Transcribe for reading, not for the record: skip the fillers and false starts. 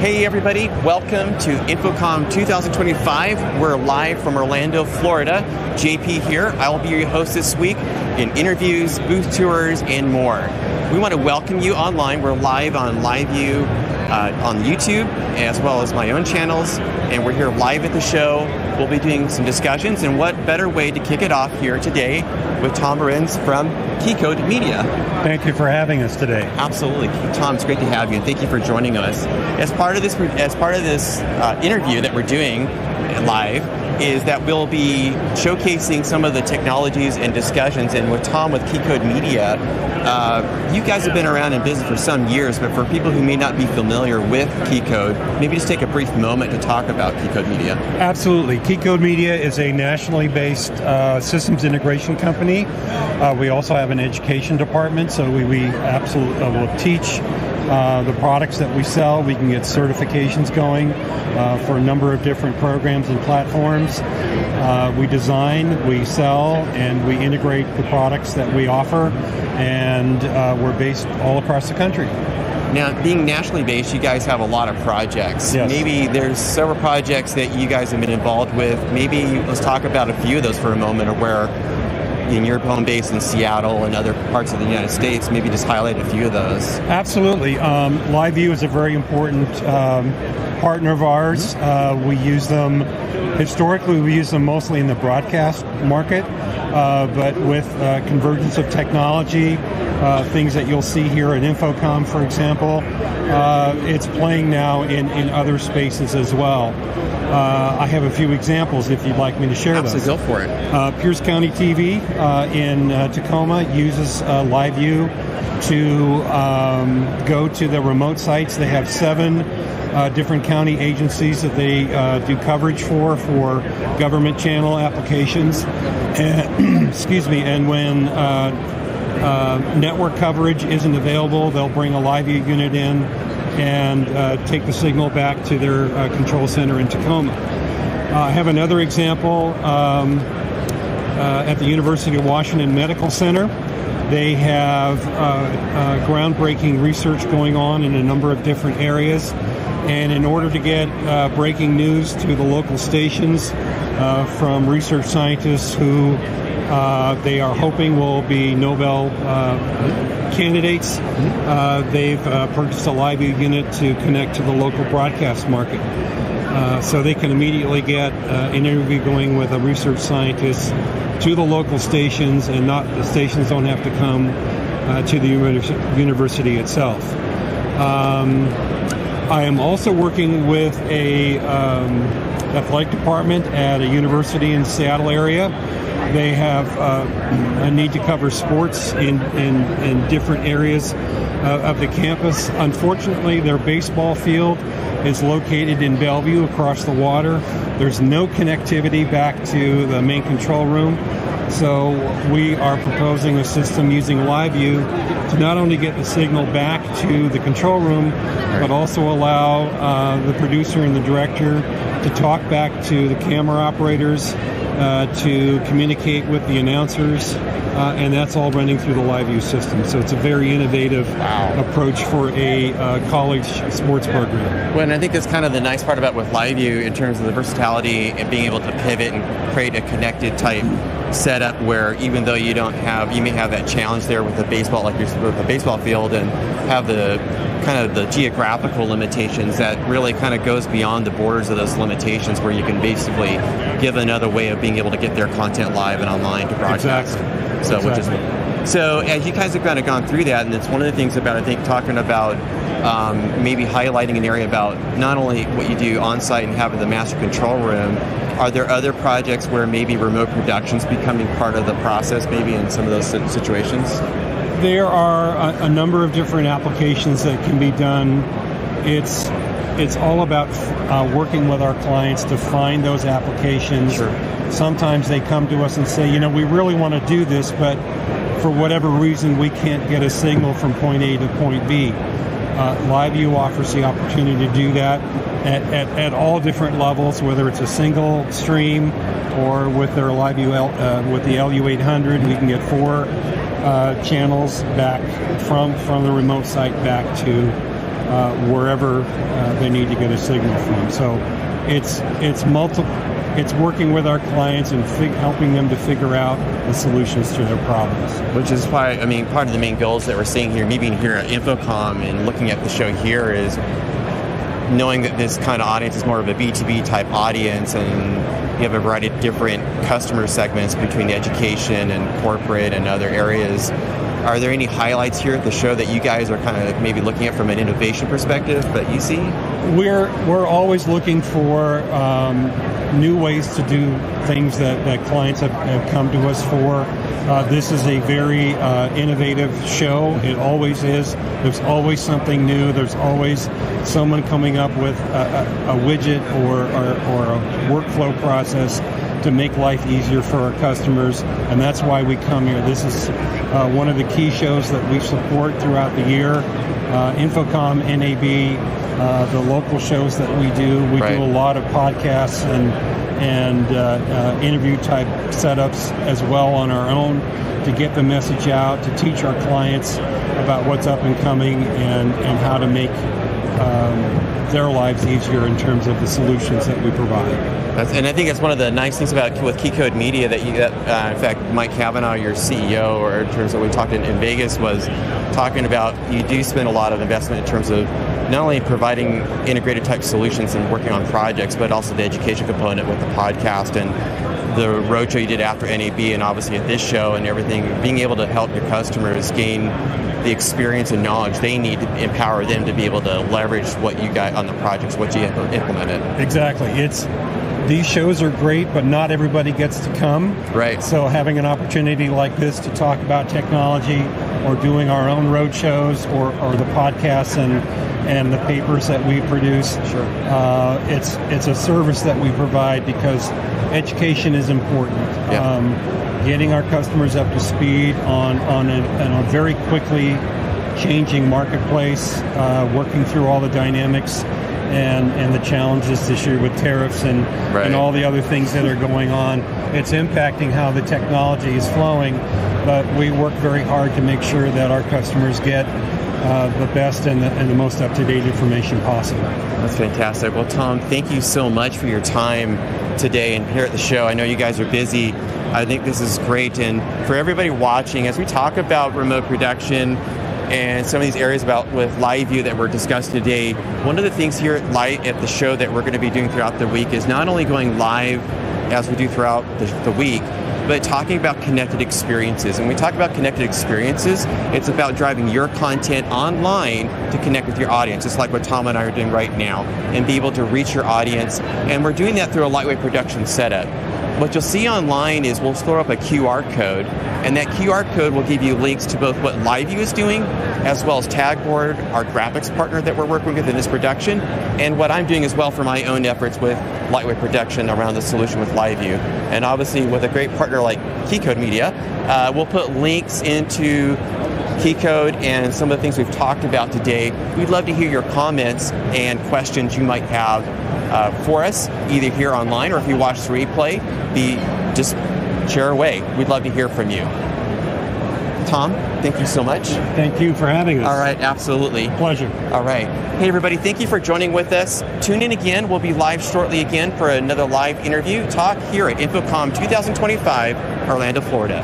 Hey everybody, welcome to InfoComm 2025. We're live from Orlando, Florida. JP here. I will be your host this week in interviews, booth tours, and more. We want to welcome you online. We're live on LiveView on YouTube, as well as my own channels, and we're here live at the show. We'll be doing some discussions, and what better way to kick it off here today with Tom Marins from Keycode Media. Thank you for having us today. Absolutely, Tom. It's great to have you, and thank you for joining us. As part of this interview that we're doing live, is that we'll be showcasing some of the technologies and discussions. And with Tom with Keycode Media, you guys have been around in business for some years, but for people who may not be familiar with Keycode, maybe just take a brief moment to talk about Keycode Media. Absolutely. Keycode Media is a nationally based systems integration company. We also have an education department, so we absolutely will teach the products that we sell. We can get certifications going for a number of different programs and platforms. We design, we sell, and we integrate the products that we offer, and we're based all across the country. Now, being nationally based, you guys have a lot of projects. Yes. Maybe there's several projects that you guys have been involved with. Maybe let's talk about a few of those for a moment, or where in your home base in Seattle and other parts of the United States, maybe just highlight a few of those. Absolutely. LiveView is a very important partner of ours. We use them, historically we use them mostly in the broadcast market, but with convergence of technology, things that you'll see here at InfoComm, for example, it's playing now in other spaces as well. I have a few examples if you'd like me to share those. Absolutely, go for it. Pierce County TV in Tacoma uses LiveView to go to the remote sites. They have 7 different county agencies that they do coverage for government channel applications. And, excuse me, and when network coverage isn't available, they'll bring a LiveView unit in and take the signal back to their control center in Tacoma. I have another example at the University of Washington Medical Center. They have groundbreaking research going on in a number of different areas, and in order to get breaking news to the local stations from research scientists who they are hoping will be Nobel candidates, they've purchased a LiveView unit to connect to the local broadcast market. So they can immediately get an interview going with a research scientist to the local stations, and the stations don't have to come to the university itself. I am also working with a athletic department at a university in the Seattle area. They have a need to cover sports in different areas of the campus. Unfortunately, their baseball field is located in Bellevue across the water. There's no connectivity back to the main control room. So we are proposing a system using LiveView to not only get the signal back to the control room, but also allow the producer and the director to talk back to the camera operators, to communicate with the announcers, and that's all running through the LiveView system. So it's a very innovative approach for a college sports program. Well, and I think that's kind of the nice part about with LiveView in terms of the versatility and being able to pivot and create a connected type setup where even though you may have that challenge there with the baseball, like with the baseball field, and have the kind of the geographical limitations, that really kind of goes beyond the borders of those limitations, where you can basically give another way of being able to get their content live and online to broadcast. Exactly. So, which is so as you guys have kind of gone through that, and it's one of the things about, I think, talking about maybe highlighting an area about not only what you do on site and having the master control room. Are there other projects where maybe remote production's becoming part of the process, maybe in some of those situations? There are a number of different applications that can be done. It's all about working with our clients to find those applications. Sure. Sometimes they come to us and say, we really want to do this, but for whatever reason we can't get a signal from point A to point B. LiveView offers the opportunity to do that at all different levels, whether it's a single stream or with their LiveView with the LU800, we can get 4 channels back from the remote site back to wherever they need to get a signal from. So it's multiple. It's working with our clients and helping them to figure out the solutions to their problems. Which is why, I mean, part of the main goals that we're seeing here, me being here at InfoComm and looking at the show here, is knowing that this kind of audience is more of a B2B type audience, and you have a variety of different customer segments between the education and corporate and other areas. Are there any highlights here at the show that you guys are kind of maybe looking at from an innovation perspective that you see? We're always looking for new ways to do things that clients have come to us for. This is a very innovative show. It always is. There's always something new. There's always someone coming up with a widget or a workflow process to make life easier for our customers, and that's why we come here. This is one of the key shows that we support throughout the year. InfoComm, NAB, the local shows that we do. We do a lot of podcasts and interview type setups as well on our own to get the message out, to teach our clients about what's up and coming and how to make their lives easier in terms of the solutions that we provide. And I think that's one of the nice things about with Keycode Media that in fact, Mike Cavanaugh, your CEO, or in terms of what we talked in Vegas, was talking about you do spend a lot of investment in terms of not only providing integrated type solutions and working on projects, but also the education component with the podcast and the roadshow you did after NAB and obviously at this show and everything, being able to help your customers gain the experience and knowledge they need to empower them to be able to leverage what you got on the projects, what you implemented. Exactly. These shows are great, but not everybody gets to come. Right. So having an opportunity like this to talk about technology or doing our own road shows or the podcasts and the papers that we produce, sure. It's a service that we provide because education is important. Yeah. Getting our customers up to speed on a very quickly changing marketplace, working through all the dynamics and the challenges this year with tariffs and all the other things that are going on. It's impacting how the technology is flowing, but we work very hard to make sure that our customers get the best and the most up-to-date information possible. That's fantastic. Well, Tom, thank you so much for your time today and here at the show. I know you guys are busy. I think this is great. And for everybody watching, as we talk about remote production and some of these areas with live view that we're discussing today, one of the things here at the show that we're going to be doing throughout the week is not only going live as we do throughout the week, but talking about connected experiences. And when we talk about connected experiences, it's about driving your content online to connect with your audience, just like what Tom and I are doing right now, and be able to reach your audience. And we're doing that through a lightweight production setup. What you'll see online is we'll throw up a QR code, and that QR code will give you links to both what LiveView is doing, as well as Tagboard, our graphics partner that we're working with in this production, and what I'm doing as well for my own efforts with lightweight production around the solution with LiveView. And obviously with a great partner like Keycode Media, we'll put links into Keycode and some of the things we've talked about today. We'd love to hear your comments and questions you might have for us, either here online or if you watch the replay, just share away. We'd love to hear from you. Tom, thank you so much. Thank you for having us. All right, absolutely. Pleasure. All right. Hey, everybody, thank you for joining with us. Tune in again. We'll be live shortly again for another live interview talk here at InfoComm 2025, Orlando, Florida.